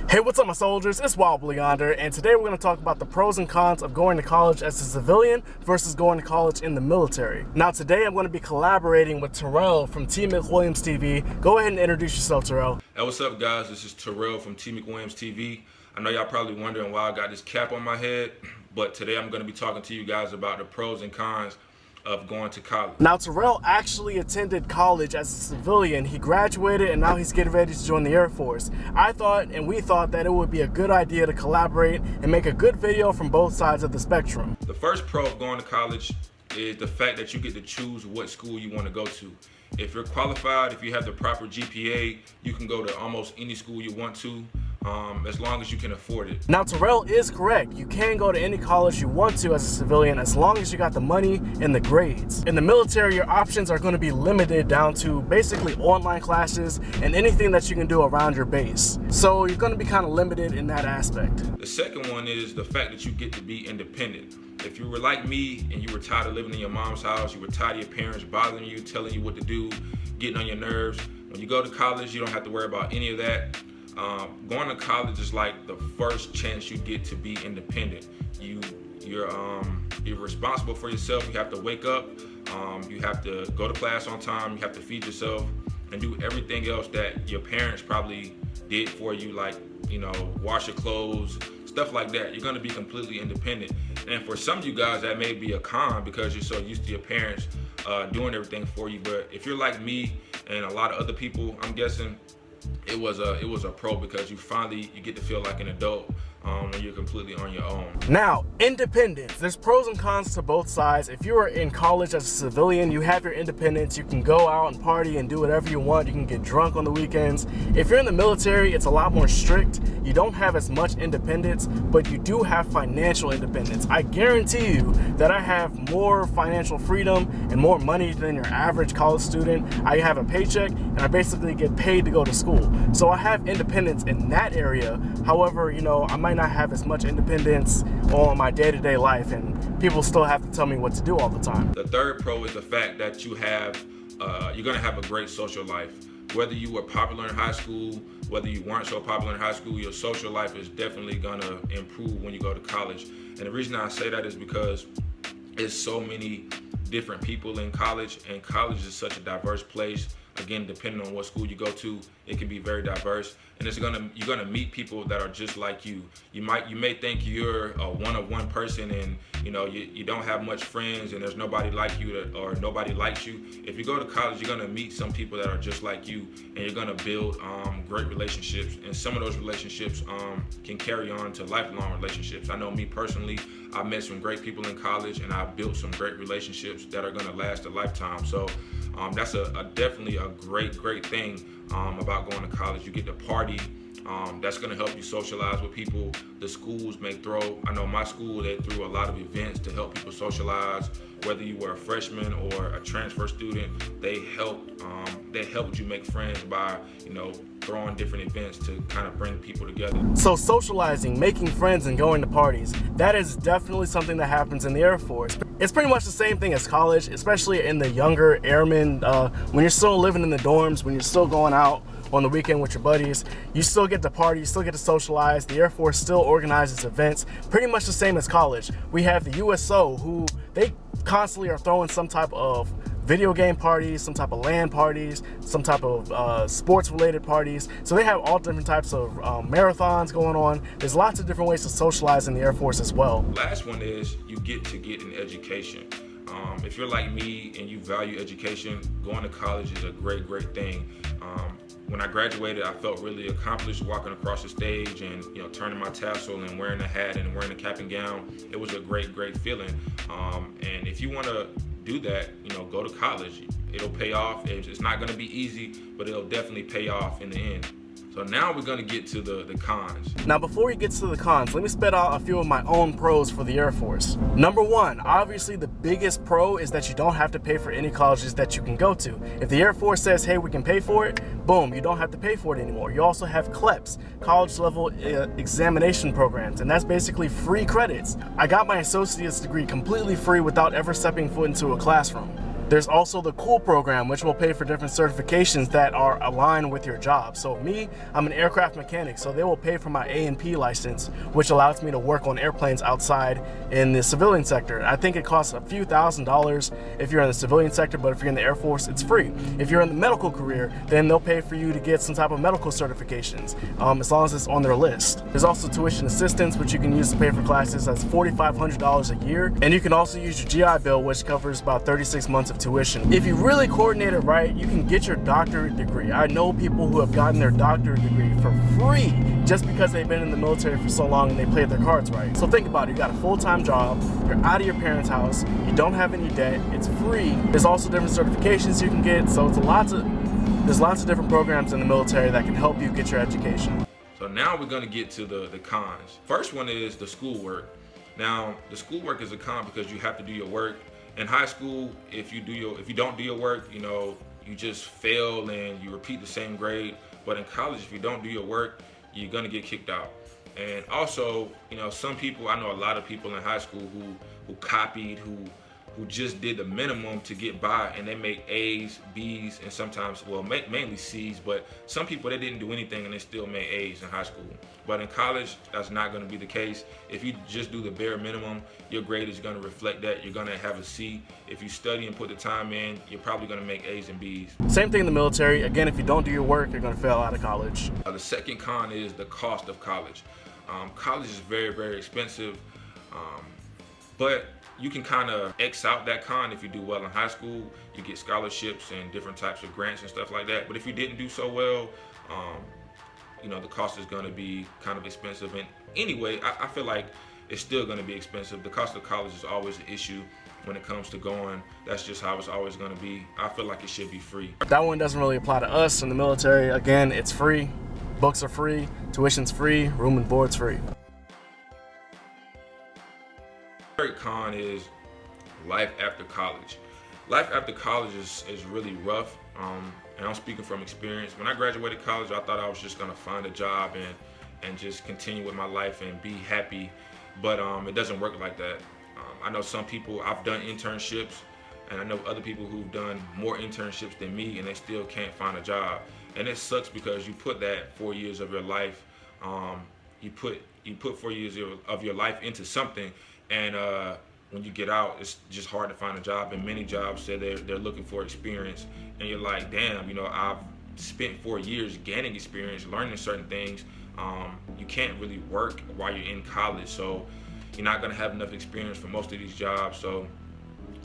Hey, what's up my soldiers? It's WildBlueYonder, and today we're going to talk about the pros and cons of going to college as a civilian versus going to college in the military. Now today I'm going to be collaborating with Terrell from T.McWilliams TV. Go ahead and introduce yourself, Terrell. Hey, what's up guys? This is Terrell from T.McWilliams TV. I know y'all probably wondering why I got this cap on my head, but today I'm going to be talking to you guys about the pros and cons of going to college. Now Terrell actually attended college as a civilian. He graduated and now he's getting ready to join the Air Force. I thought and we thought that it would be a good idea to collaborate and make a good video from both sides of the spectrum. The first pro of going to college is the fact that you get to choose what school you want to go to. If you're qualified, if you have the proper GPA, you can go to almost any school you want to, as long as you can afford it. Now Terrell is correct. You can go to any college you want to as a civilian as long as you got the money and the grades. In the military, your options are going to be limited down to basically online classes and anything that you can do around your base. So you're going to be kind of limited in that aspect. The second one is the fact that you get to be independent. If you were like me and you were tired of living in your mom's house, you were tired of your parents bothering you, telling you what to do, getting on your nerves, when you go to college, you don't have to worry about any of that. Going to college is like the first chance you get to be independent. You're responsible for yourself. You have to wake up, you have to go to class on time, you have to feed yourself and do everything else that your parents probably did for you, like, you know, wash your clothes, stuff like that. You're gonna be completely independent. And for some of you guys, that may be a con because you're so used to your parents doing everything for you. But if you're like me and a lot of other people, I'm guessing it was a pro because you get to feel like an adult when you're completely on your own. Now, independence. There's pros and cons to both sides. If you are in college as a civilian, you have your independence. You can go out and party and do whatever you want. You can get drunk on the weekends. If you're in the military, it's a lot more strict. You don't have as much independence, but you do have financial independence. I guarantee you that I have more financial freedom and more money than your average college student. I have a paycheck and I basically get paid to go to school. So I have independence in that area. However, you know, I might not have as much independence on my day-to-day life, and people still have to tell me what to do all the time. The third pro is the fact that you're gonna have a great social life. Whether you were popular in high school, whether you weren't so popular in high school, your social life is definitely gonna improve when you go to college. And the reason I say that is because it's so many different people in college, and college is such a diverse place. Again, depending on what school you go to, it can be very diverse, and you're gonna meet people that are just like you. You may think you're a one-of-one person, and you know you don't have much friends, and there's nobody like you or nobody likes you. If you go to college, you're gonna meet some people that are just like you, and you're gonna build great relationships. And some of those relationships can carry on to lifelong relationships. I know me personally, I met some great people in college, and I built some great relationships that are gonna last a lifetime. So that's definitely a great thing about going to college. You get to party. That's going to help you socialize with people. The schools may throw, I know my school, they threw a lot of events to help people socialize. Whether you were a freshman or a transfer student, they helped you make friends by, you know, throwing different events to kind of bring people together. So socializing, making friends, and going to parties, that is definitely something that happens in the Air Force. It's pretty much the same thing as college, especially in the younger airmen. When you're still living in the dorms, when you're still going out on the weekend with your buddies, you still get to party, you still get to socialize. The Air Force still organizes events, pretty much the same as college. We have the USO, who they constantly are throwing some type of video game parties, some type of LAN parties, some type of sports related parties. So they have all different types of marathons going on. There's lots of different ways to socialize in the Air Force as well. Last one is you get an education. If you're like me and you value education, going to college is a great thing. When I graduated, I felt really accomplished walking across the stage and, you know, turning my tassel and wearing a hat and wearing a cap and gown. It was a great feeling. And if you want to do that, you know, go to college. It'll pay off. It's not going to be easy, but it'll definitely pay off in the end. So now we're going to get to the cons. Now before we get to the cons, let me spit out a few of my own pros for the Air Force. Number one, obviously the biggest pro is that you don't have to pay for any colleges that you can go to. If the Air Force says, hey, we can pay for it, boom, you don't have to pay for it anymore. You also have CLEPs, college level examination programs, and that's basically free credits. I got my associate's degree completely free without ever stepping foot into a classroom. There's also the COOL program, which will pay for different certifications that are aligned with your job. So me, I'm an aircraft mechanic, so they will pay for my A&P license, which allows me to work on airplanes outside in the civilian sector. I think it costs a few $1,000s if you're in the civilian sector, but if you're in the Air Force, it's free. If you're in the medical career, then they'll pay for you to get some type of medical certifications, as long as it's on their list. There's also tuition assistance, which you can use to pay for classes. That's $4,500 a year. And you can also use your GI Bill, which covers about 36 months of tuition. If you really coordinate it right, you can get your doctorate degree. I know people who have gotten their doctorate degree for free just because they've been in the military for so long and they played their cards right. So think about it, you got a full-time job, you're out of your parents' house, you don't have any debt, it's free. There's also different certifications you can get, so there's lots of different programs in the military that can help you get your education. So now we're gonna get to the cons. First one is the schoolwork. Now, the schoolwork is a con because you have to do your work. In high school, if you don't do your work, you know, you just fail and you repeat the same grade. But in college, if you don't do your work, you're gonna get kicked out. And also, you know, some people, I know a lot of people in high school who copied, who just did the minimum to get by, and they make A's, B's, and sometimes, well, mainly C's, but some people, they didn't do anything and they still made A's in high school. But in college, that's not gonna be the case. If you just do the bare minimum, your grade is gonna reflect that. You're gonna have a C. If you study and put the time in, you're probably gonna make A's and B's. Same thing in the military. Again, if you don't do your work, you're gonna fail out of college. The second con is the cost of college. College is very, very expensive, but you can kind of X out that con if you do well in high school. You get scholarships and different types of grants and stuff like that. But if you didn't do so well, you know, the cost is gonna be kind of expensive. And anyway, I feel like it's still gonna be expensive. The cost of college is always an issue when it comes to going. That's just how it's always gonna be. I feel like it should be free. That one doesn't really apply to us in the military. Again, it's free. Books are free, tuition's free, room and board's free. Third con is life after college. Life after college is really rough, and I'm speaking from experience. When I graduated college, I thought I was just gonna find a job and just continue with my life and be happy, but it doesn't work like that. I know some people, I've done internships, and I know other people who've done more internships than me, and they still can't find a job. And it sucks because you put that 4 years of your life, you put 4 years of your life into something, and when you get out, it's just hard to find a job. And many jobs say they're looking for experience, and you're like, damn, you know, I've spent 4 years gaining experience, learning certain things. You can't really work while you're in college, so you're not gonna have enough experience for most of these jobs. So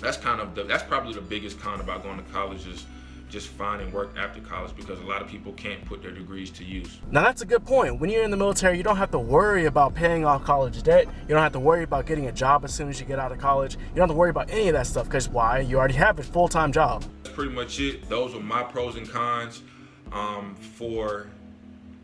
that's probably the biggest con about going to college, is just finding work after college, because a lot of people can't put their degrees to use. Now that's a good point. When you're in the military, you don't have to worry about paying off college debt. You don't have to worry about getting a job as soon as you get out of college. You don't have to worry about any of that stuff, because why? You already have a full-time job. That's pretty much it. Those are my pros and cons for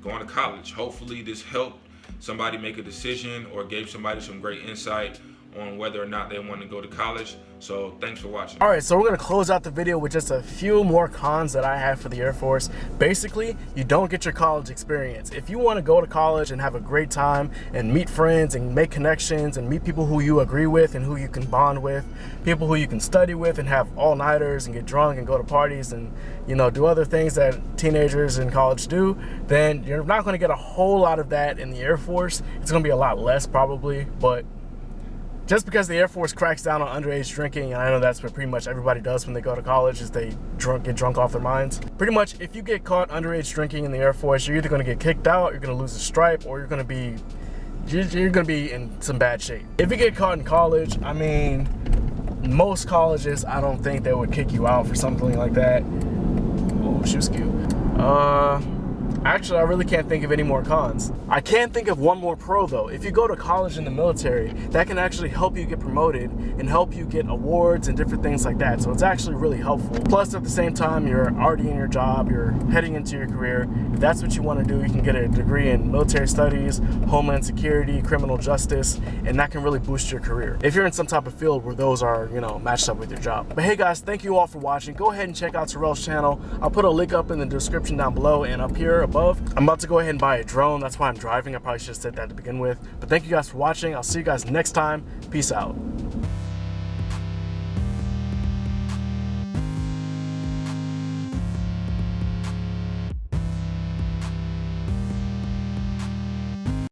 going to college. Hopefully this helped somebody make a decision or gave somebody some great insight on whether or not they want to go to college. So thanks for watching. All right, so we're gonna close out the video with just a few more cons that I have for the Air Force. Basically, you don't get your college experience. If you want to go to college and have a great time and meet friends and make connections and meet people who you agree with and who you can bond with, people who you can study with and have all-nighters and get drunk and go to parties and, you know, do other things that teenagers in college do, then you're not going to get a whole lot of that in the Air Force. It's going to be a lot less probably, but just because the Air Force cracks down on underage drinking, and I know that's what pretty much everybody does when they go to college, is they get drunk off their minds. Pretty much, if you get caught underage drinking in the Air Force, you're either going to get kicked out, you're going to lose a stripe, or you're going to be in some bad shape. If you get caught in college, I mean, most colleges, I don't think they would kick you out for something like that. Oh, shoe skew. Actually, I really can't think of any more cons. I can think of one more pro though. If you go to college in the military, that can actually help you get promoted and help you get awards and different things like that. So it's actually really helpful. Plus, at the same time, you're already in your job, you're heading into your career. If that's what you want to do, you can get a degree in military studies, homeland security, criminal justice, and that can really boost your career if you're in some type of field where those are, you know, matched up with your job. But hey guys, thank you all for watching. Go ahead and check out Terrell's channel. I'll put a link up in the description down below and up here above. I'm about to go ahead and buy a drone. That's why I'm driving. I probably should have said that to begin with. But thank you guys for watching. I'll see you guys next time. Peace out.